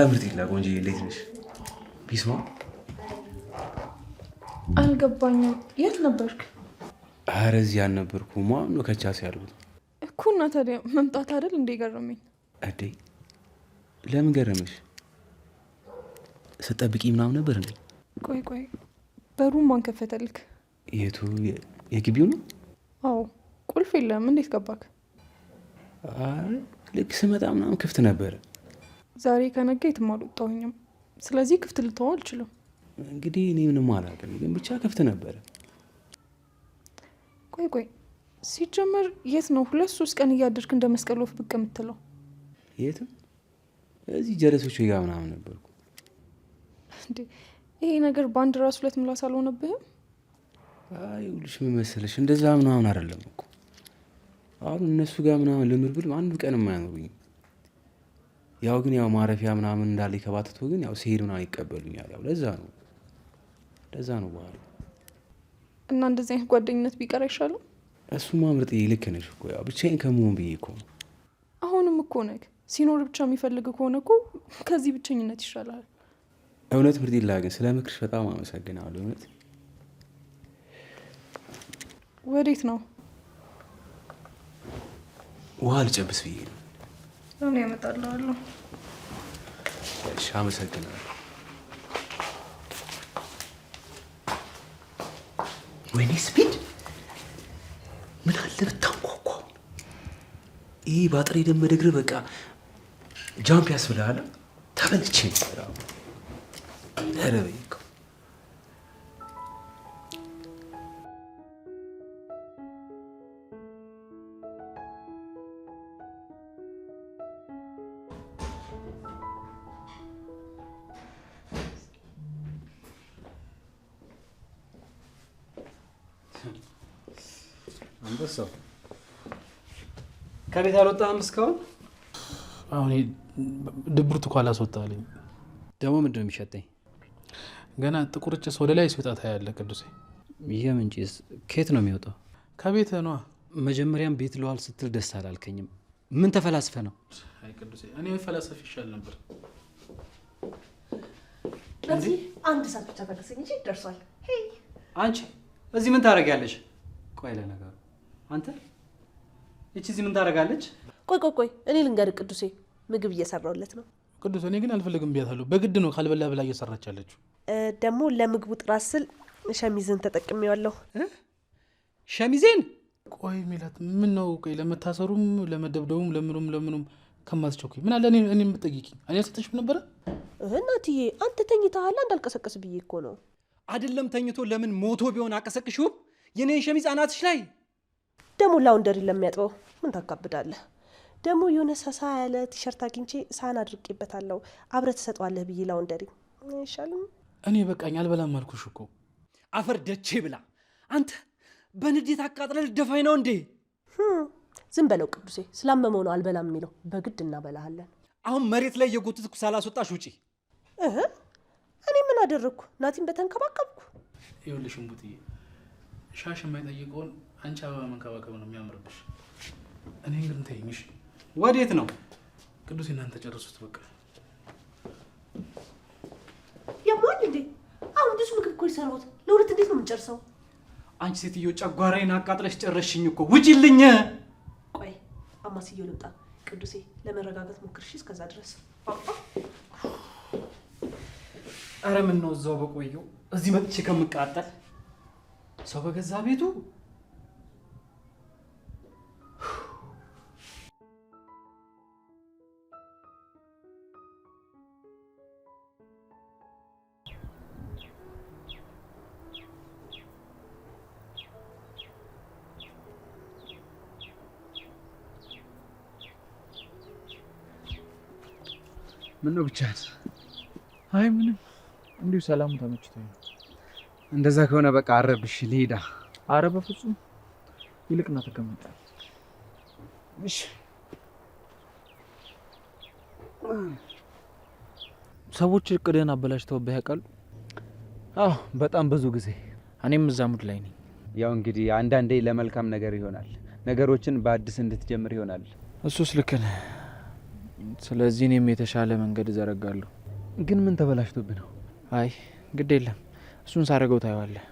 ምርጥ ቆንጆ እንዴት ነሽ? ቢስማ አልገባኝም። የት ነበርክ? ኧረ እዚህ አልነበርኩም። ማነው ከቻስ ያልኩት እኮ። እና ታዲያ መምጣት አይደል እንዴ ገረመኝ። እዴ ለምን ገረመሽ? ስጠብቂ ምናምን ነበር እንዴ? ቆይ በሩን ማን ከፈተልክ? የቱ የግቢው ነው? አዎ ቁልፍ የለም። እንዴት ገባክ? ልክ ስመጣ ምናምን ክፍት ነበረ። ዛሬ ከነጋ የትም አልወጣሁኝም። ስለዚህ ክፍት ልተው አልችልም። እንግዲህ እኔ ምንም አላውቅም፣ ግን ብቻ ክፍት ነበረ። ቆይ ሲጀመር የት ነው 2-3 ቀን እያደርክ እንደ መስቀል ወፍ ብቅ የምትለው? የትም እዚህ ጀለሶች ጋር ምናምን ነበርኩ። እንዴ ይሄ ነገር በአንድ ራስ 2 ምላስ አልሆነብህም? ይኸውልሽ ምን መሰለሽ፣ እንደዛ ምናምን አይደለም እኮ። አሁን እነሱ ጋር ምናምን ልኑር ብል አንድ ቀን የማያኖሩኝም። ያው ግን ያው ማረፊያ ምናምን እንዳለ ከባትቶ ግን ያው ሲሄድ ምናምን ይቀበሉኛል። ያው ለዛ ነው በኋላ እና እንደዚህ አይነት ጓደኝነት ቢቀር አይሻልም? እሱማ ምርጥ ልክ ነሽ እኮ። ያው ብቻዬን ከመሆን ብዬ እኮ ነው። አሁንም እኮ ነህ ሲኖር ብቻ የሚፈልግ ከሆነ እኮ ከዚህ ብቸኝነት ይሻላል። እውነት ምርጥ ይላ ግን ስለ ምክርሽ በጣም አመሰግናለሁ። እውነት ወዴት ነው? ውሃ ልጨብስ ብዬ ነው። እኔ ያመጣልሃለሁ። እሺ አመሰግናለሁ። ወይኔ ስፒድ ምን አለ ብታንኳኳ። ይህ ባጥሬ የደመደ እግር በቃ ጃምፕ ያስብልሃል። ተበልቼ ረበይ አንበሳው ከቤት አልወጣህም እስካሁን? አሁን ድብርት እኮ አላስወጣልኝ። ደግሞ ምንድን ነው የሚሸተኝ? ገና ጥቁር ጭስ ወደ ላይ ሲወጣ ታያለህ ቅዱሴ። የምን ጭስ? ከየት ነው የሚወጣው? ከቤት ነዋ። መጀመሪያም ቤት ለዋል ስትል ደስ አላልከኝም። ምን ተፈላስፈ ነው? አይ ቅዱሴ፣ እኔ ፈላሰፍ ይሻል ነበር። ለዚህ አንድ ሰዓት ብቻ ታገሰኝ እንጂ ደርሷል። ሄይ አንቺ እዚህ ምን ታደርጊያለሽ? ቆይ ለነገሩ አንተ እቺ እዚህ ምን ታደርጋለች? ቆይ እኔ ልንገርህ ቅዱሴ፣ ምግብ እየሰራሁለት ነው። ቅዱስ እኔ ግን አልፈልግም ብያታለሁ። በግድ ነው ካልበላ ብላ እየሰራች ያለችው። ደግሞ ለምግቡ ጥራት ስል ሸሚዝን ተጠቅሜዋለሁ። ሸሚዜን? ቆይ ሜላት ምን ነው? ቆይ ለመታሰሩም ለመደብደቡም ለምኑም ከማትቸኩኝ ምን አለ እኔ የምትጠይቂኝ? እኔ አልሰጠሽም ነበረ? እናትዬ አንተ ተኝተሃል እንዳልቀሰቀስ ብዬ እኮ ነው። አይደለም ተኝቶ ለምን ሞቶ ቢሆን አቀሰቅሽው? የኔን ሸሚዝ አናትሽ ላይ ደግሞ ላውንደሪ ለሚያጥበው ምን ታካብዳለህ? ደግሞ የሆነ ሳሳ ያለ ቲሸርት አግኝቼ ሳህን አድርቄበታለሁ። አብረህ ትሰጠዋለህ ብዬ ላውንደሪ አይሻልም? እኔ በቃኝ አልበላም አልኩሽ እኮ። አፈር ደቼ ብላ። አንተ በንዴት አቃጥለህ ልደፋኝ ነው እንዴ? ዝም በለው ቅዱሴ፣ ስላመመው ነው አልበላም የሚለው። በግድ እናበላሃለን። አሁን መሬት ላይ የጎትትኩ ሳላስወጣሽ ውጪ። እኔ ምን አደረግኩ? ናቲን በተንከባከብኩ። ይኸውልሽ እምቡጥዬ፣ ሻሽ የማይጠይቀውን አንቺ አበባ መንከባከብ ነው የሚያምርብሽ። እኔ ግን ተይኝሽ። ወዴት ነው? ቅዱስ እናንተ ጨርሱት በቃ። የማን እንዴ? አሁን ብዙ ምግብ እኮ ይሰራውት ለሁለት እንዴት ነው የምንጨርሰው? አንቺ ሴትዮ ጨጓራዬን አቃጥለሽ ጨረሽኝ እኮ። ውጪልኝ። ቆይ አማስየው ልምጣ። ቅዱሴ ለመረጋጋት ሞክርሽ እስከዛ ድረስ። አረ ምን ነው እዛው በቆየው እዚህ መጥቼ ከምቃጠል ሰው በገዛ ቤቱ። ምን ነው ብቻት? አይ ምንም እንዲሁ ሰላሙ ተመችቶኝ። እንደዛ ከሆነ በቃ አረብሽ ልሄዳ። አረ በፍጹም ይልቅና ተቀመጥ። እሺ ሰዎች እቅድህን አበላሽተውብህ ያውቃሉ? አዎ በጣም ብዙ ጊዜ። እኔም እዛ ሙድ ላይ ነኝ። ያው እንግዲህ አንዳንዴ ለመልካም ነገር ይሆናል። ነገሮችን በአዲስ እንድትጀምር ይሆናል። እሱስ ልክ ነህ። ስለዚህ እኔም የተሻለ መንገድ እዘረጋለሁ። ግን ምን ተበላሽቶብህ ነው? አይ ግድ የለም፣ እሱን ሳደርገው ታየዋለህ።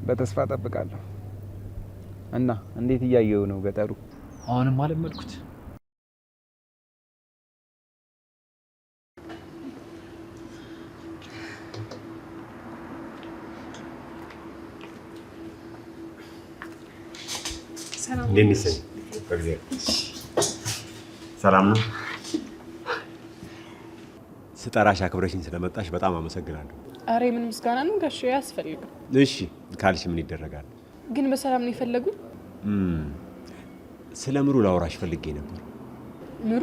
በተስፋ ጠብቃለሁ። እና እንዴት እያየው ነው ገጠሩ? አሁንም አለመድኩት። ሰላም ነው። ስጠራሽ አክብረሽኝ ስለመጣሽ በጣም አመሰግናለሁ። አሬ ምን ምስጋና ነው ጋሽ ያስፈልጋል። እሺ ካልሽ ምን ይደረጋል። ግን በሰላም ነው የፈለጉ? ስለ ምሩ ላውራሽ ፈልጌ ነበር። ምሩ?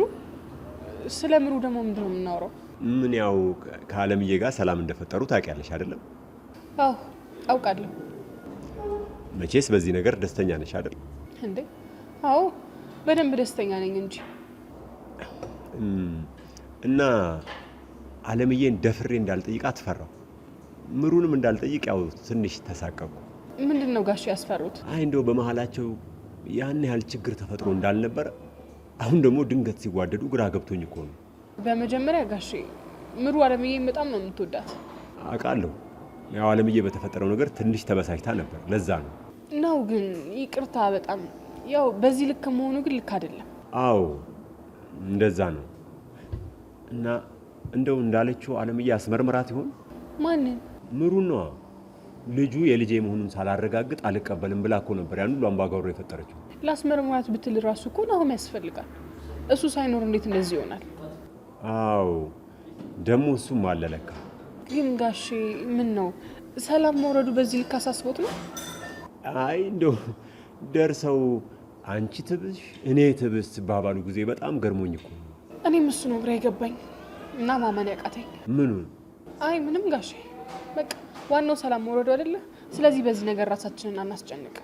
ስለ ምሩ ደግሞ ምንድን ነው የምናወራው? ምን ያው ከአለምዬ ጋር ሰላም እንደፈጠሩ ታውቂያለሽ አይደለም? አዎ አውቃለሁ። መቼስ በዚህ ነገር ደስተኛ ነሽ አይደል? እንዴ አዎ በደንብ ደስተኛ ነኝ እንጂ። እና አለምዬን ደፍሬ እንዳልጠይቃት ፈራው። ምሩንም እንዳልጠይቅ ያው ትንሽ ተሳቀቁ። ምንድን ነው ጋሽ ያስፈሩት? አይ እንደው በመሀላቸው ያን ያህል ችግር ተፈጥሮ እንዳልነበረ አሁን ደግሞ ድንገት ሲጓደዱ ግራ ገብቶኝ እኮ ነው። በመጀመሪያ ጋሼ ምሩ አለምዬን በጣም ነው የምትወዳት። አውቃለሁ። ያው አለምዬ በተፈጠረው ነገር ትንሽ ተበሳጭታ ነበር። ለዛ ነው ነው። ግን ይቅርታ በጣም ያው በዚህ ልክ መሆኑ ግን ልክ አይደለም። አዎ እንደዛ ነው። እና እንደው እንዳለችው አለምዬ አስመርምራት ይሆን? ማንን? ምሩን ነዋ። ልጁ የልጄ መሆኑን ሳላረጋግጥ አልቀበልም ብላ እኮ ነበር ያን ሁሉ አምባጓሮ የፈጠረችው። ላስመርምራት ብትል ራሱ እኮ ናሆም ያስፈልጋል። እሱ ሳይኖር እንዴት እንደዚህ ይሆናል? አዎ ደግሞ እሱም አለ ለካ። ግን ጋሼ ምን ነው ሰላም መውረዱ በዚህ ልክ አሳስቦት ነው? አይ እንደው ደርሰው አንቺ ትብሽ እኔ ትብስ ባባሉ ጊዜ በጣም ገርሞኝ እኮ ነው። እኔም እሱ ነው ግራ የገባኝ እና ማመን ያቃተኝ። ምኑን? አይ ምንም ጋሼ፣ በቃ ዋናው ሰላም መውረዱ አይደለ? ስለዚህ በዚህ ነገር ራሳችንን አናስጨንቅ።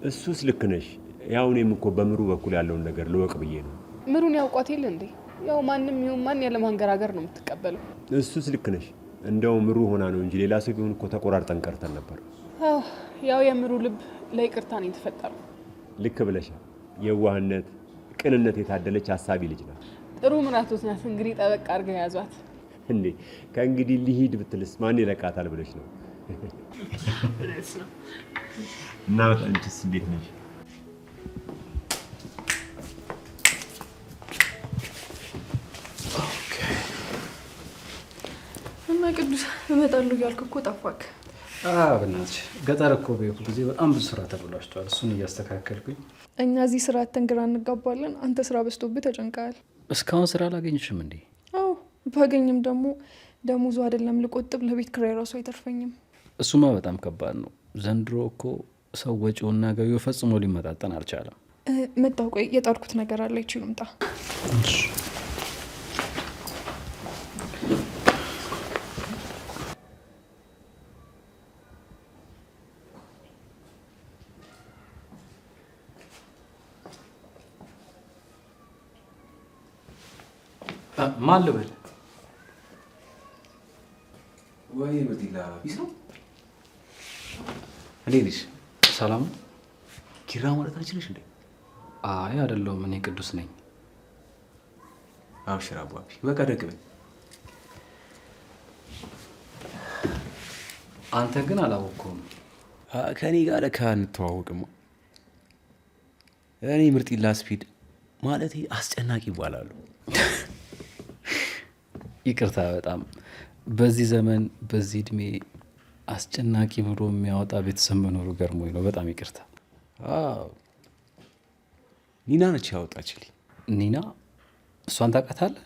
እሱስ ልክ ነሽ። ያው እኔም እኮ በምሩ በኩል ያለውን ነገር ልወቅ ብዬ ነው። ምሩን ያውቋት የለ እንዴ? ያው ማንም ይሁን ማን ያለ ማንገራገር ነው የምትቀበለው። እሱስ ልክ ነሽ። እንደው ምሩ ሆና ነው እንጂ ሌላ ሰው ቢሆን እኮ ተቆራርጠን ቀርተን ነበር። ያው የምሩ ልብ ለይቅርታ ነው የተፈጠረው። ልክ ብለሻል። የዋህነት፣ ቅንነት የታደለች ሀሳቢ ልጅ ናት። ጥሩ ምራቶት ናት። እንግዲህ ጠበቅ አድርገው ያዟት። እንዴ ከእንግዲህ ሊሂድ ብትልስ ማን ይለቃታል ብለሽ ነው? እና አንቺስ እንዴት ነሽ? እና ቅዱስ እመጣለሁ እያልክ እኮ ጠፋክ። በእናትሽ ገጠር እኮ በሄድኩ ጊዜ በጣም ብዙ ስራ ተብሏቸዋል። እሱን እያስተካከልኩኝ። እኛ እዚህ ስራ አተን ግራ እንጋባለን። አንተ ስራ በዝቶብህ ተጨንቀሃል። እስካሁን ስራ አላገኝሽም እንዴ? አዎ ባገኝም ደግሞ ደሞዙ አይደለም ልቆጥብ፣ ለቤት ኪራይ ራሱ አይተርፈኝም። እሱማ በጣም ከባድ ነው። ዘንድሮ እኮ ሰው ወጪውና ገቢው ፈጽሞ ሊመጣጠን አልቻለም። መጣሁ። ቆይ የጣልኩት ነገር አለ። ይችሉ ምጣ። ማን ልበል? ወይ በዲላ ቢሰው እንዴት ነሽ? ሰላም። ኪራ ማለት አንችልሽ እንዴ? አይ አይደለሁም፣ እኔ ቅዱስ ነኝ። አብሽር አባቢ፣ በቃ ደግበኝ። አንተ ግን አላወቅኩም። ከኔ ጋር ለካ እንተዋወቅማ። እኔ ምርጢላ ስፒድ ማለት አስጨናቂ ይባላሉ። ይቅርታ በጣም በዚህ ዘመን በዚህ እድሜ አስጨናቂ ብሎ የሚያወጣ ቤተሰብ መኖሩ ገርሞኝ ነው። በጣም ይቅርታ። ኒና ነች ያወጣችልኝ። ኒና? እሷን ታውቃታለህ?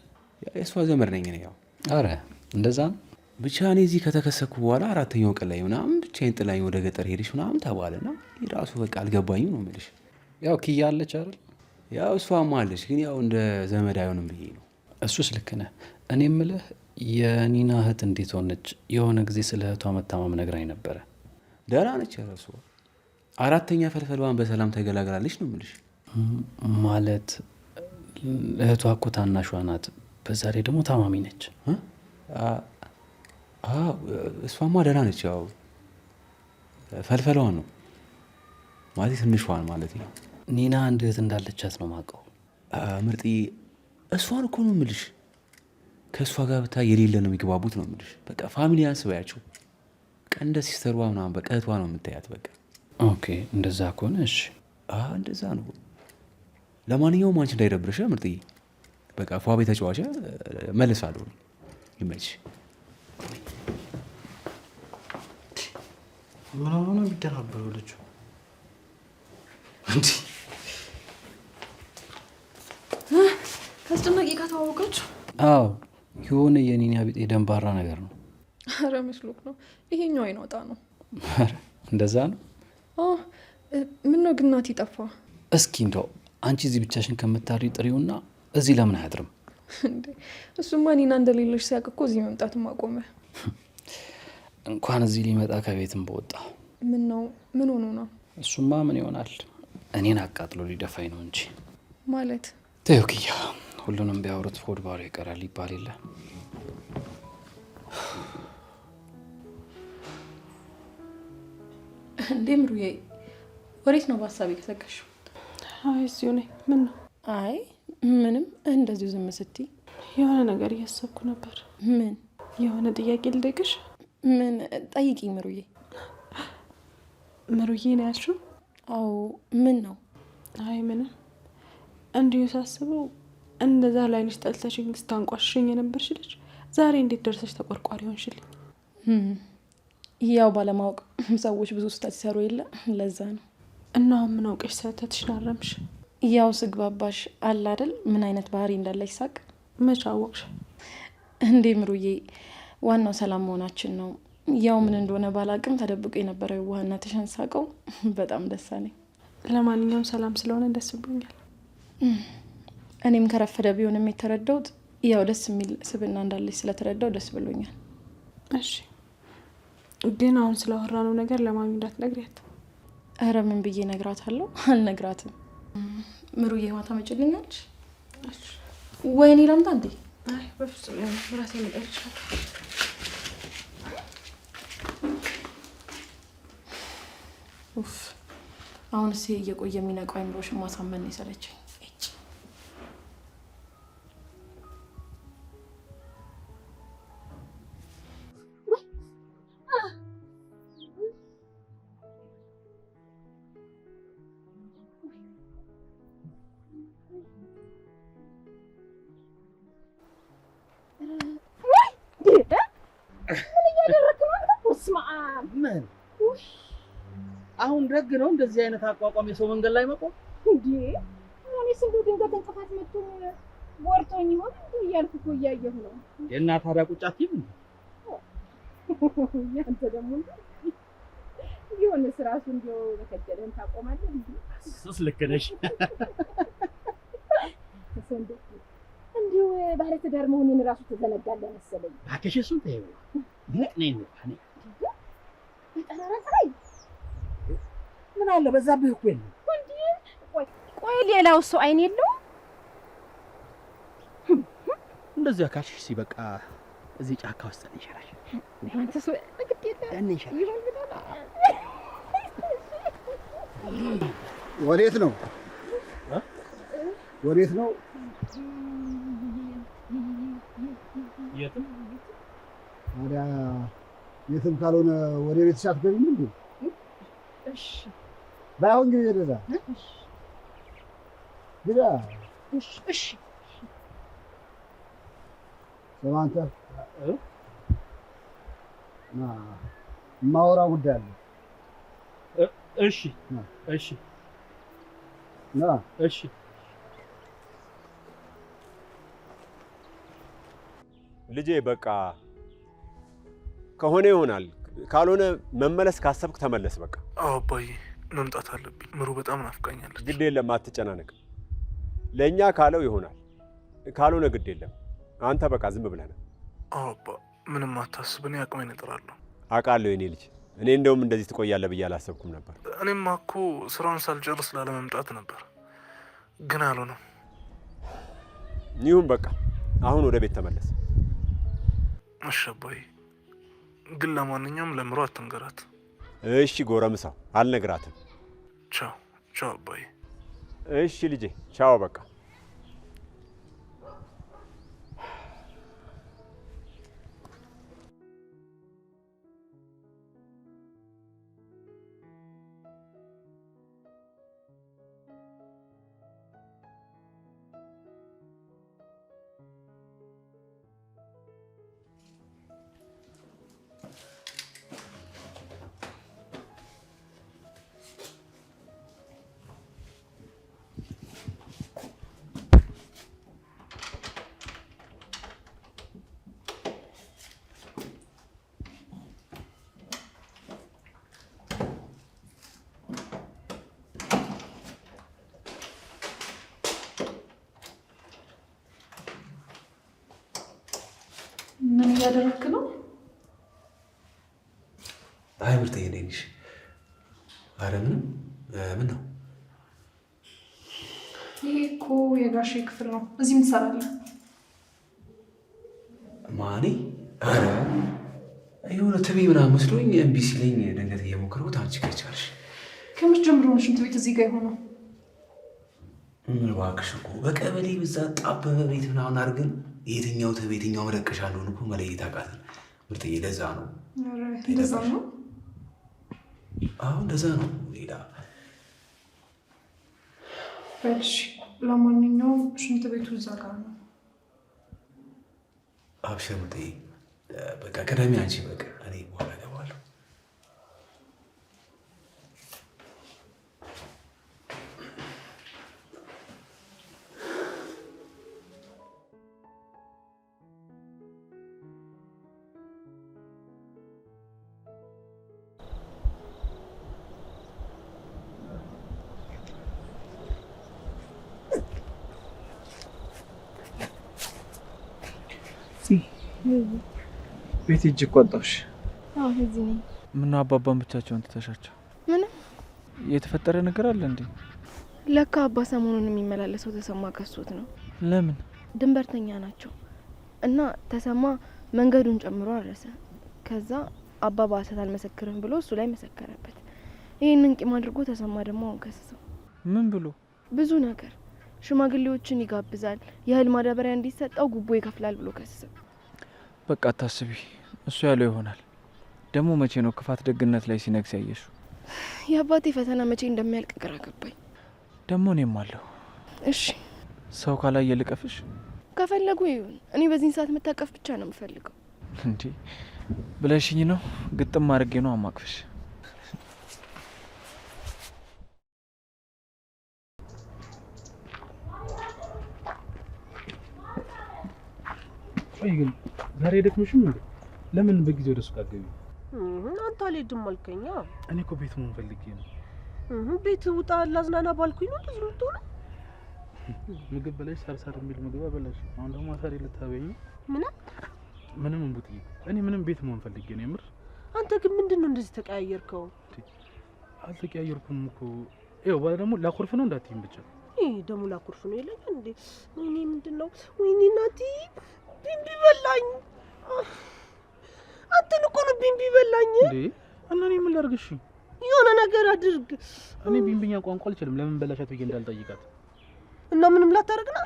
የእሷ ዘመድ ነኝ እኔ። ያው አረ እንደዛ ነው። ብቻ እኔ እዚህ ከተከሰኩ በኋላ አራተኛው ቀን ላይ ምናምን ብቻዬን ጥላኝ ወደ ገጠር ሄደች ምናምን ተባለና ራሱ በቃ አልገባኝም ነው የምልሽ። ያው ኪያ አለች አይደል? ያው እሷማ አለች፣ ግን ያው እንደ ዘመድ አይሆንም ብዬ ነው። እሱስ ልክ ነህ። እኔ የምልህ የኒና እህት እንዴት ሆነች? የሆነ ጊዜ ስለ እህቷ መታመም ነግራኝ ነበረ። ደህና ነች። ያረሱ አራተኛ ፈልፈልዋን በሰላም ተገላግላለች ነው የምልሽ። ማለት እህቷ እኮ ታናሿ ናት፣ በዛ ላይ ደግሞ ታማሚ ነች። እሷማ ደህና ነች። ያው ፈልፈልዋን ነው ማለት ትንሿን ማለት ነው። ኒና አንድ እህት እንዳለቻት ነው ማውቀው። ምርጥ እሷን እኮ ነው የምልሽ። ከእሷ ጋር ብታይ የሌለ ነው የሚግባቡት ነው የምልሽ። በቃ ፋሚሊ ያስበያቸው እንደ ሲስተሯ ምናምን በቃ እህቷ ነው የምታያት። በቃ ኦኬ፣ እንደዛ ከሆነ እሺ፣ እንደዛ ነው። ለማንኛውም አንቺ እንዳይደብርሽ ምርጥዬ። በቃ ፏ ቤት ተጫዋች መልሳለሁ። ይመችሽ። ምን ሆነ የሚደናበረው ልጁ? እንዲ ከአስጨናቂ ጋር ተዋወቃችሁ? አዎ፣ የሆነ የኒና ቢጤ ደንባራ ነገር ነው። አረ መስሎክ ነው። ይሄኛው አይናውጣ ነው። እንደዛ ነው። ምን ነው ግን ናቲ ጠፋ? እስኪ እንደው አንቺ እዚህ ብቻሽን ከምታሪ ጥሪውና እዚህ ለምን አያድርም እንዴ? እሱማ ኒና እንደሌለሽ ሲያውቅ እኮ እዚህ መምጣትም አቆመ። እንኳን እዚህ ሊመጣ ከቤትም በወጣ። ምን ነው? ምን ሆኖ ነው? እሱማ ምን ይሆናል፣ እኔን አቃጥሎ ሊደፋኝ ነው እንጂ። ማለት ተይው ኪያ፣ ሁሉንም ቢያወሩት ሆድ ባዶ ይቀራል ይባል የለ። እንዴ ምሩዬ፣ ወዴት ነው በሀሳብ የቀሰቀሽው? አይ እዚሁ ነኝ። ምን ነው? አይ ምንም፣ እንደዚሁ ዝም ስትይ። የሆነ ነገር እያሰብኩ ነበር። ምን? የሆነ ጥያቄ ልጠይቅሽ? ምን? ጠይቂኝ ምሩዬ። ምሩዬ ነው ያልሽው? አዎ። ምን ነው? አይ ምንም፣ እንዲሁ ሳስበው እንደዛ ላይነሽ ጠልተሽኝ ስታንቋሽሽኝ የነበርሽ ልጅ ዛሬ እንዴት ደርሰሽ ተቆርቋሪ ሆንሽልኝ? ያው ባለማወቅ ሰዎች ብዙ ስህተት ሲሰሩ የለ፣ ለዛ ነው። እና አሁን ምን አውቀሽ ስህተትሽን አረምሽ? ያው ስግባባሽ አለ አይደል ምን አይነት ባህሪ እንዳለሽ ሳቅ። መች አወቅሽ? እንዴ ምሩዬ፣ ዋናው ሰላም መሆናችን ነው። ያው ምን እንደሆነ ባላቅም ተደብቆ የነበረው የዋህነትሽን ሳቀው በጣም ደስ አለኝ። ለማንኛውም ሰላም ስለሆነ ደስ ብሎኛል። እኔም ከረፈደ ቢሆንም የተረዳሁት ያው ደስ የሚል ስብዕና እንዳለች ስለተረዳው ደስ ብሎኛል። እሺ፣ ግን አሁን ስለወራነው ነገር ለማሚ እንዳትነግሪያት። ኧረ ምን ብዬ እነግራታለሁ? አልነግራትም። ምሩዬ ማታ መጭልኛለሽ? ወይኔ ላምጣ እንዴ? አይ በፍጹም ራሴ መጣልሻለሁ። ኡፍ፣ አሁንስ እየቆየ የሚነቃው አይምሮሽን ማሳመን የሰለቸኝ። ምን አሁን ደግ ነው እንደዚህ አይነት አቋቋም የሰው መንገድ ላይ መቆም? እንዴ እኔ ስንቱ ድንገት እንቅፋት መጥቶ ወርቶኝ ይሆን እንዴ እያልኩ እኮ እያየሁ ነው። የእና ታዲያ ቁጫት ይም ያንተ ደግሞ የሆነ ስራሱ እንዲያው በከጀለን ታቆማለህ እንዴ? እሱስ ልክ ነሽ። እንዲሁ ባለ ትዳር መሆኔን እራሱ ትዘነጋለህ መሰለኝ። እባክሽ እሱን ተይው። ነይ ይጠራራይ ምን አለ በዛብህ እኮ የለም እንዴ? ቆይ ሌላው ሰው አይን የለው እንደዚህ አካልሽ ሲበቃ እዚህ ጫካ ውስጥ እንሸራሽ። አንተ ሰው ግዴታ እንሸራሽ። ወዴት ነው? ወዴት ነው? የትም። ታዲያ የትም ካልሆነ ወደ ቤትሽ አትገቢም እንዴ? እሺ ባይሆን ግቢ ወደዛ ግባ። እሺ ስማ አንተ ና የማወራ ጉዳይ አለ። እሺ እሺ ና እሺ። ልጄ በቃ ከሆነ ይሆናል፣ ካልሆነ መመለስ ካሰብክ ተመለስ። በቃ አዎ አባዬ መምጣት አለብኝ። ምሩ በጣም ናፍቃኛለች። ግድ የለም አትጨናነቅ። ለእኛ ካለው ይሆናል፣ ካልሆነ ግድ የለም። አንተ በቃ ዝም ብለህ ነው። አዎ አባ ምንም አታስብ፣ እኔ አቅሜን እጥራለሁ። አውቃለሁ የኔ ልጅ። እኔ እንደውም እንደዚህ ትቆያለህ ብዬ አላሰብኩም ነበር። እኔማ እኮ ስራውን ሳልጨርስ ላለመምጣት ነበር፣ ግን አልሆነም። ይሁን በቃ አሁን ወደ ቤት ተመለስ። እሺ አባዬ፣ ግን ለማንኛውም ለምሮ አትንገራት። እሺ ጎረምሳው፣ አልነግራትም። ቻው ቻው አባዬ። እሺ ልጄ ቻው በቃ። ምን እያደረክ ነው? አይ ምርጥ ነሽ። አረ ምንም። ምን ነው? ይሄ እኮ የጋሼ ክፍል ነው። እዚህ ምን ትሰራለህ? ማኔ? አረ የሆነ ትቤ ምናምን መስሎኝ እምቢ ሲለኝ ድንገት እየሞከርኩት አንቺ ከቻልሽ። ከመቼ ጀምሮ ነው ሽንት ቤት እዚህ ጋር የሆነው? ምን እባክሽ እኮ በቀበሌ ብዛ ጣበበ ቤት ምናምን አድርገን የትኛው የትኛው መለቀሻ እንደሆነ እኮ መለየት አቃተን ምርጥዬ። ለዛ ነው። እንደዛ ነው? አዎ እንደዛ ነው። ሌላ እሺ፣ ለማንኛውም ሽንት ቤቱ እዛ ጋር ነው። አብሽር ምርጥዬ። በቃ ቀደም አንቺ በቃ እኔ በኋላ እገባለሁ። ቤት ሂጅ እኮ ወጣሁሽ። አዎ እዚህ ነኝ። ምነው አባባን ብቻቸውን ትተሻቸው? ምንም የተፈጠረ ነገር አለ እንዴ? ለካ አባ ሰሞኑን የሚመላለሰው ተሰማ ከሶት ነው። ለምን? ድንበርተኛ ናቸው እና ተሰማ መንገዱን ጨምሮ አረሰ። ከዛ አባባ ሐሰት አልመሰክርም ብሎ እሱ ላይ መሰከረበት። ይህንን ቂም አድርጎ ተሰማ ደግሞ አሁን ከሰሰው። ምን ብሎ? ብዙ ነገር ሽማግሌዎችን ይጋብዛል፣ የእህል ማዳበሪያ እንዲሰጠው ጉቦ ይከፍላል ብሎ ከሰሰው። በቃ አታስቢ፣ እሱ ያለው ይሆናል። ደግሞ መቼ ነው ክፋት ደግነት ላይ ሲነግስ ያየሽው? የአባቴ ፈተና መቼ እንደሚያልቅ ግራ ገባኝ። ደግሞ እኔም አለሁ። እሺ ሰው ካላየ ልቀፍሽ? ከፈለጉ ይሁን። እኔ በዚህን ሰዓት መታቀፍ ብቻ ነው የምፈልገው። እንዴ ብለሽኝ ነው? ግጥም አድርጌ ነው አማቅፍሽ። ቆይ ግን ዛሬ ደክሞሽም እንዴ? ለምን በጊዜ ወደ ሱቅ አትገቢም? አንተ አልሄድም አልከኝ። እኔ እኮ ቤት መሆን ፈልጌ ነው። ቤት ውጣ ላዝናና ባልኩኝ ነው እንደዚህ ልትሆነ። ምግብ በላሽ ሳርሳር የሚል ምግብ አበላሽ። አሁን ደግሞ አሳሪ ልታበኝ። ምንም እንቡጥዬ፣ እኔ ምንም ቤት መሆን ፈልጌ ነው የምር። አንተ ግን ምንድነው እንደዚህ ተቀያየርከው? አልተቀያየርኩም እኮ። ይኸው ባለ ደግሞ ላኩርፍ ነው እንዳትይም ብቻ። ደግሞ ላኩርፍ ነው ይለኝ እንዴ? ወይኔ ምንድነው? ወይኔ እናቴ ቢምቢ በላኝ። አንተን እኮ ነው ቢምቢ በላኝ እንዴ? እና እኔ ምን ላድርግሽ? የሆነ ነገር አድርግ። እኔ ቢምቢኛ ቋንቋ አልችልም። ለምን በላሻት ብዬ እንዳልጠይቃት እና ምንም ላታደርግና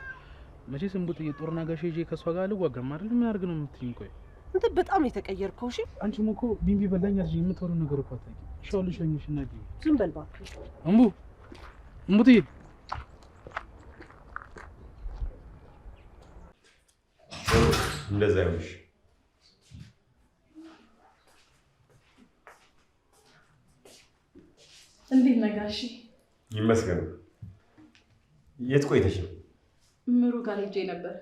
መቼስ እንቡጥዬ ጦርና ጋሼ ይዤ ከሷ ጋር አልዋጋም አይደል? ምን አድርግ ነው የምትይኝ? ቆይ አንተ በጣም የተቀየርከው። እሺ አንቺም እኮ ቢምቢ በላኝ አልሽ። የምትወሩ ነገር እኮ አታውቂም። ሻው ልሸኝሽ እና ዲ ዝም በል እባክህ። እንቡጥዬ እንደዛ ይሁንሽ። እንዴት ነህ ጋሼ? ይመስገን። የት ቆይተሽ ነው? ምሩ ጋር ሄጄ ነበር።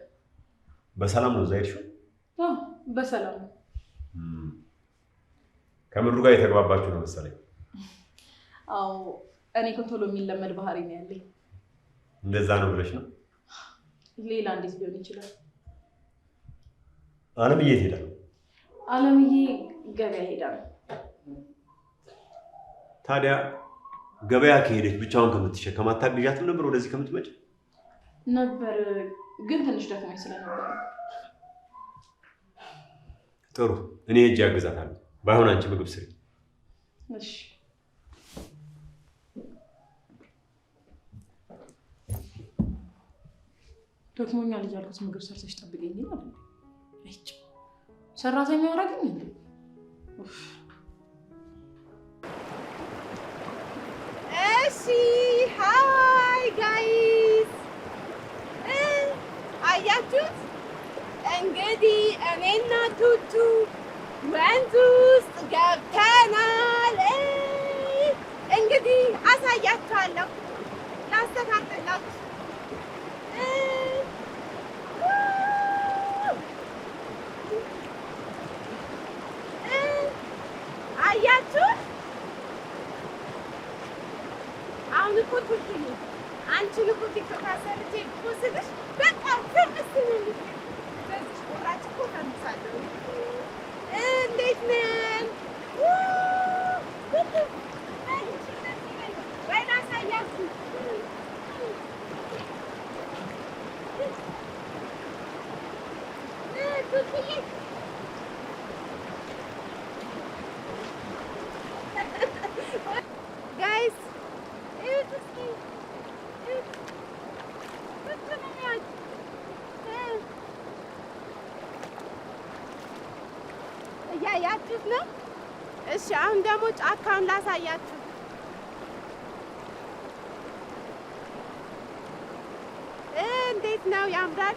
በሰላም ነው እዛ ሄድሽው? አዎ በሰላም ነው። ከምሩ ጋር የተግባባችሁ ነው መሰለኝ። አዎ እኔ እኮ ቶሎ የሚለመድ ባህሪ ነው ያለኝ። እንደዛ ነው ብለሽ ነው? ሌላ እንዴት ሊሆን ይችላል? አለምዬ የት ሄዳ? አለምዬ ገበያ ሄዳ ነው። ታዲያ ገበያ ከሄደች ብቻዋን ከምትሸከም አታግዣትም ነበር ወደዚህ ከምትመጭ? ነበር ግን ትንሽ ደክሞኝ ስለነበር። ጥሩ፣ እኔ ሄጄ አግዛታለሁ። ባይሆን አንቺ ምግብ ስሪ። እሺ ደክሞኛል እያልኩት ምግብ ሰርተሽ ጠብቀኝ ይላል። እጭ ሰራተኛ ያረጋኝ እንዴ? እሺ ሃይ ጋይስ፣ አያችሁት እንግዲህ እኔና ቱቱ ወንዝ ውስጥ ገብተናል። እንግዲህ አሳያችኋለሁ። ላስተካክላችሁ። አያችሁ? አሁን እኮ ቱቱ አንቺን እኮ ቲክቶክ አሰርቼ እኮ ስልሽ በቃ ፍርስ ነው። በዚህ ቆራጭ እኮ ከምሳለሁ። እንዴት ነን? ወይና ሳያችሁ ጋይስ እያያችሁት ነው። እሺ አሁን ደግሞ ጫካውን ላሳያችሁ። እንዴት ነው? ያምራል።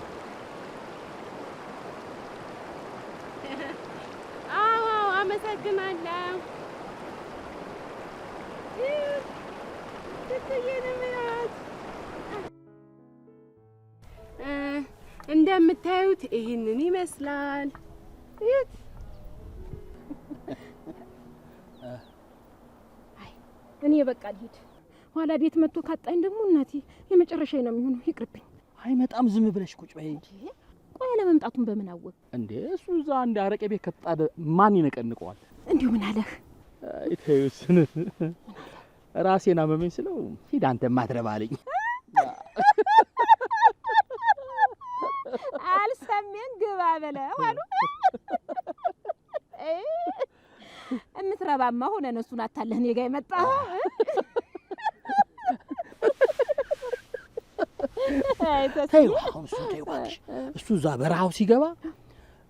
አዎ አመሰግናለሁ። እንደምታዩት ይህንን ይመስላል። እኔ በቃ ልሂድ። ኋላ ቤት መጥቶ ካጣኝ ደግሞ እናቴ የመጨረሻዬ ነው የሚሆነው። ይቅርብኝ። አይመጣም፣ ዝም ብለሽ ቁጭ በይ። ቆይ አለመምጣቱን በምን አወቅ እንዴ? እሱ እዛ እንደ አረቄ ቤት ከተጣደ ማን ይነቀንቀዋል? እንዲሁ ምን አለህ? አይተዩስን ራሴን አመመኝ ስለው ሂድ አንተ ማትረባልኝ አልሰሜን ግባ በለው አሉ። እምትረባማ ሆነ እነሱን አታለህ እኔ ጋ የመጣህ። ተይው አሁን እሱን ተይው እባክሽ። እሱ እዛ በረሃው ሲገባ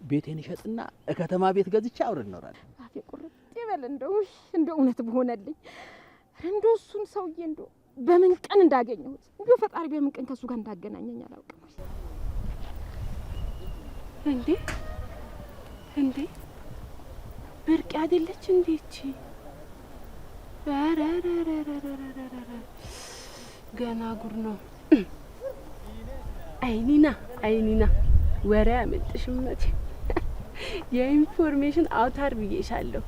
ቤቴን ይሸጥና ከተማ ቤት ገዝቼ አብረን እንኖራለን። አፌ ቁርጥ ይበል። እንደው እውነት በሆነልኝ እንደው እሱን ሰውዬ እንደው በምን ቀን እንዳገኘሁት እንደው ፈጣሪ በምን ቀን ከሱ ጋር እንዳገናኘኝ አላውቅም። እንዴ ብርቅ አይደለች እንዴች? ገና ጉር ነው። አይኒና ወሬ አመልጥሽም መቼ። የኢንፎርሜሽን አውታር ብዬሻለሁ።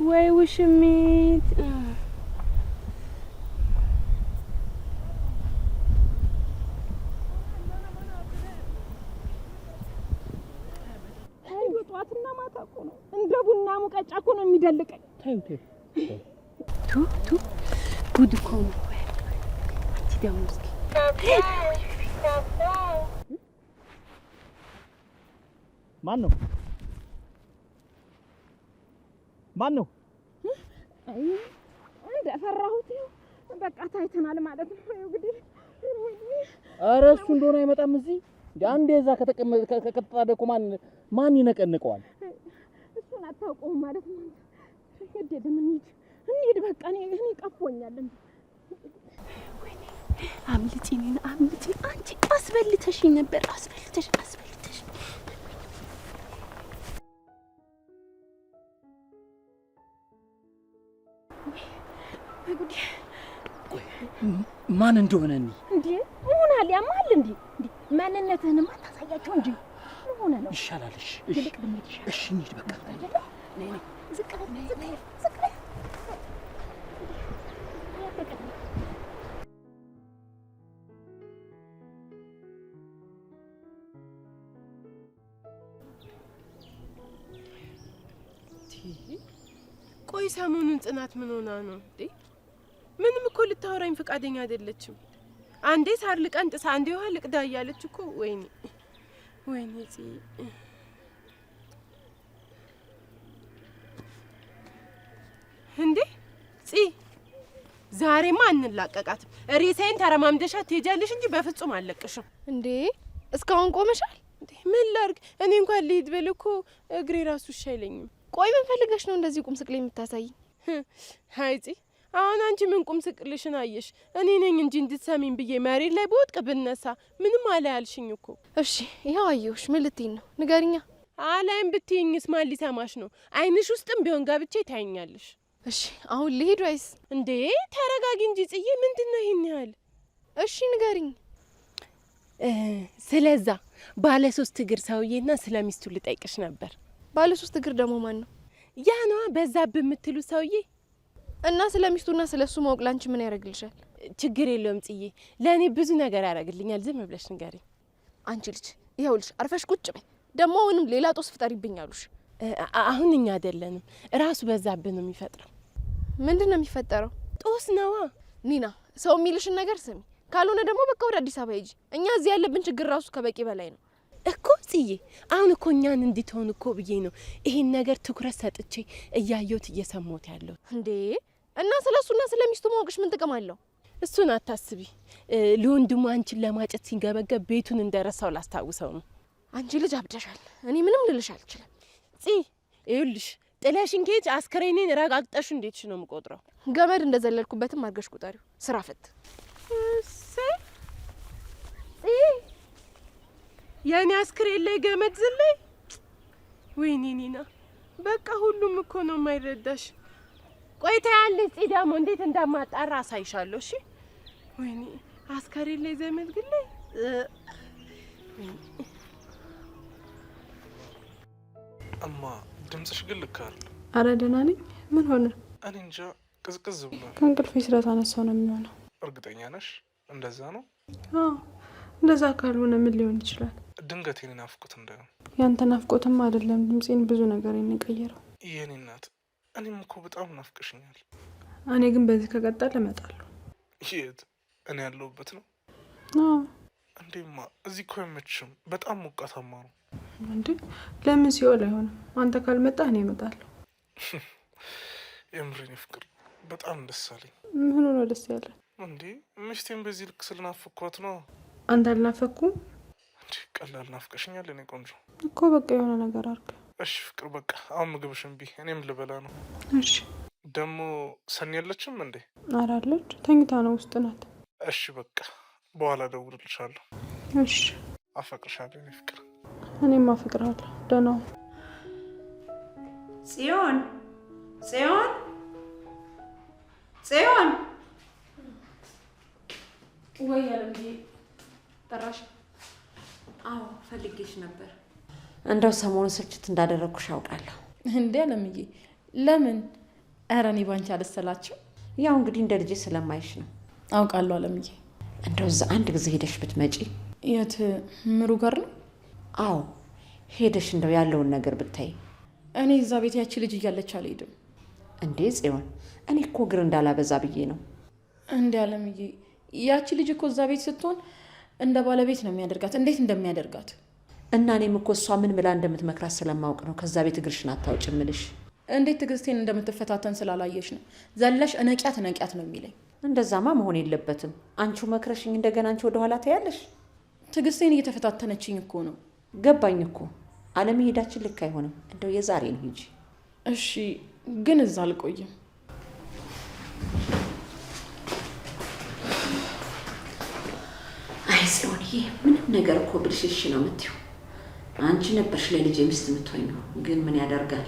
ወይ ውሽሚት ጧትና ማታ እኮ ነው እንደ ቡና ሙቀጫ እኮ ነው የሚደልቀኝ። ቱ ጉድ እኮ ነው። አንቺ ደግሞ እስኪ ማን ነው? አይ እንደፈራሁት በቃ ታይተናል ማለት ነው። እንግዲህ ኧረ እሱ እንደሆነ አይመጣም እዚህ። እንደ አንዴ እዛ ከተጣደ እኮ ማን ይነቀንቀዋል? እሱን አታውቀውም ማለት ነው። ግዴለም እንሂድ በቃ። እኔ ቀፎኛል። አምልጪ አንቺ አስበልተሽኝ ነበር። አስበልተሽ ማን እንደሆነ እንዴ ሆነ አልያማል እንዴ ማንነትህንማ ታሳያቸው እንጂ ሆነ ነው ይሻላል። እሺ እንሂድ በቃ። ነይ ዝቅ ቆይ ሰሞኑን ጽናት ምን ሆና ነው እንዴ? ምንም እኮ ልታወራኝ ፈቃደኛ አይደለችም። አንዴ ሳር ልቀንጥስ፣ አንዴ ውሃ ልቅዳ እያለች እኮ ወይኔ እንዴ ዛሬማ አንላቀቃትም። ሬሳዬን ተረማምደሻት ትሄጃለሽ እንጂ በፍጹም አልለቅሽም። እንዴ እስካሁን ቆመሻል? ምን ላርግ? እኔ እንኳን ልሂድ ብል እኮ እግሬ ራሱ እሺ አይለኝም። ቆይ ምን ፈልገሽ ነው እንደዚህ ቁም ስቅል የምታሳይ? ሀይጺ አሁን አንቺ ምን ቁም ስቅልሽን አየሽ? እኔ ነኝ እንጂ እንድትሰሚኝ ብዬ መሬት ላይ በወድቅ ብነሳ ምንም አለ ያልሽኝ እኮ። እሺ ይኸው አየሁሽ። ምን ልትይኝ ነው? ንገሪኛ። አላይም ብትይኝስ ማን ሊሰማሽ ነው? አይንሽ ውስጥም ቢሆን ገብቼ ታይኛለሽ። እሺ አሁን ልሂድ ወይስ? እንዴ ተረጋጊ እንጂ ጽዬ፣ ምንድን ነው ይሄን ያህል? እሺ ንገሪኝ። ስለዛ ባለ 3 እግር ሰውዬና ስለ ሚስቱ ልጠይቅሽ ነበር። ባለ 3 እግር ደግሞ ማን ነው? ያ ነዋ በዛብህ የምትሉ ሰውዬ። እና ስለ ሚስቱና ስለ እሱ ማወቅ ላንቺ ምን ያደርግልሻል? ችግር የለውም ጽዬ፣ ለእኔ ብዙ ነገር ያደርግልኛል። ዝም ብለሽ ንገሪኝ። አንቺ ልጅ ይኸውልሽ፣ አርፈሽ ቁጭ በይ። ደግሞ አሁንም ሌላ ጦስ ፍጠሪብኝ አሉሽ። አሁን እኛ አይደለንም ራሱ በዛብህ ነው የሚፈጥረው። ምንድን ነው የሚፈጠረው? ጦስ ነዋ። ኒና፣ ሰው የሚልሽን ነገር ስሚ፣ ካልሆነ ደግሞ በቃ ወደ አዲስ አበባ ሂጂ። እኛ እዚህ ያለብን ችግር ራሱ ከበቂ በላይ ነው እኮ ጽዬ። አሁን እኮ እኛን እንድትሆን እኮ ብዬ ነው ይሄን ነገር ትኩረት ሰጥቼ እያየሁት እየሰማሁት ያለው። እንዴ እና ስለ እሱና ስለ ሚስቱ ማወቅሽ ምን ጥቅም አለው? እሱን አታስቢ። ለወንድሙ አንቺን ለማጨት ሲንገበገብ ቤቱን እንደረሳው ላስታውሰው ነው። አንቺ ልጅ አብደሻል። እኔ ምንም ልልሽ አልችልም። ጽ ይኸውልሽ፣ ጥለሽን ከሄድሽ አስከሬኔን ረጋግጠሽ እንዴትሽ ነው የምቆጥረው? ገመድ እንደዘለልኩበትም አድርገሽ ቁጠሪው። ስራ ፈት የኔ አስክሬን ላይ ገመድ ዝለይ። ወይኔ ኒና፣ በቃ ሁሉም እኮ ነው የማይረዳሽ። ቆይታ ያለች ጽ ደግሞ እንዴት እንደማጣራ አሳይሻለሁ። እሺ። ወይኔ አስከሬን ላይ ዘመድ ግለይ። እማ ድምጽሽ ግን ልክ አይደለም። አረ ደህና ነኝ። ምን ሆነ? እኔ እንጃ ቅዝቅዝ ብሏል። ከእንቅልፌ ስለተነሳው ነው የሚሆነው። እርግጠኛ ነሽ እንደዛ ነው? አዎ እንደዛ ካልሆነ ምን ሊሆን ይችላል? ድንገት የኔ ናፍቆት እንዳይሆን። ያንተ ናፍቆትም አይደለም ድምጼን ብዙ ነገር የቀየረው። የኔ እናት፣ እኔም እኮ በጣም ናፍቀሽኛል። እኔ ግን በዚህ ከቀጠል እመጣለሁ። የት? እኔ ያለሁበት ነው? አዎ። እንዴማ እዚህ እኮ አይመችም፣ በጣም ሞቃታማ ነው። እንዴ ለምን ሲኦል አይሆንም? አንተ ካልመጣህ እኔ እመጣለሁ። የምሬን ፍቅር በጣም ደስ አለኝ። ምን ሆነ ደስ ያለ? እንዴ ሚስቴን በዚህ ልክ ስለናፈኳት ነው። አንተ አልናፈኩም እንዴ? ቀላል ናፍቀሽኛል እኔ ቆንጆ እኮ። በቃ የሆነ ነገር አድርግ። እሺ ፍቅር፣ በቃ አሁን ምግብሽን እምቢ፣ እኔም ልበላ ነው። እሺ። ደግሞ ሰኒ የለችም እንዴ? ኧረ አለች፣ ተኝታ ነው፣ ውስጥ ናት። እሺ በቃ በኋላ እደውልልሻለሁ። እሺ። አፈቅርሻለሁ እኔ ፍቅር። እኔም አፈቅርሃለሁ። ደህና ሁን። ጽዮን ጽዮን ጽዮን። ወይ አለምዬ ጠራሽ? አዎ ፈልጌሽ ነበር። እንደው ሰሞኑን ስልችት እንዳደረግኩሽ አውቃለሁ። እንዴ አለምዬ ለምን? ኧረ እኔ ባንቺ አልሰላችሁ። ያው እንግዲህ እንደ ልጄ ስለማይሽ ነው። አውቃለሁ አለምዬ። እንደው እዛ አንድ ጊዜ ሄደሽ ብትመጪ። የት? ምሩ ጋር ነው? አዎ ሄደሽ እንደው ያለውን ነገር ብታይ። እኔ እዛ ቤት ያቺ ልጅ እያለች አልሄድም። እንዴ ጽዮን፣ እኔ እኮ እግር እንዳላበዛ ብዬ ነው። እንዴ አለምዬ፣ ያቺ ልጅ እኮ እዛ ቤት ስትሆን እንደ ባለቤት ነው የሚያደርጋት። እንዴት እንደሚያደርጋት እና እኔም እኮ እሷ ምን ብላ እንደምትመክራት ስለማውቅ ነው ከዛ ቤት እግርሽን አታውጭም እልሽ። እንዴት ትዕግስቴን እንደምትፈታተን ስላላየሽ ነው። ዘለሽ እነቂያት ነው የሚለኝ። እንደዛማ መሆን የለበትም። አንቺው መክረሽኝ እንደገና አንቺ ወደ ኋላ ታያለሽ። ትዕግስቴን እየተፈታተነችኝ እኮ ነው። ገባኝ እኮ። አለመሄዳችን ልክ አይሆንም። እንደው የዛሬ ነው ሂጂ። እሺ፣ ግን እዛ አልቆይም። አይ ጽዮን፣ ይሄ ምንም ነገር እኮ ብልሽሽ ነው የምትይው። አንቺ ነበርሽ ለልጄ ሚስት የምትሆኚው። ግን ምን ያደርጋል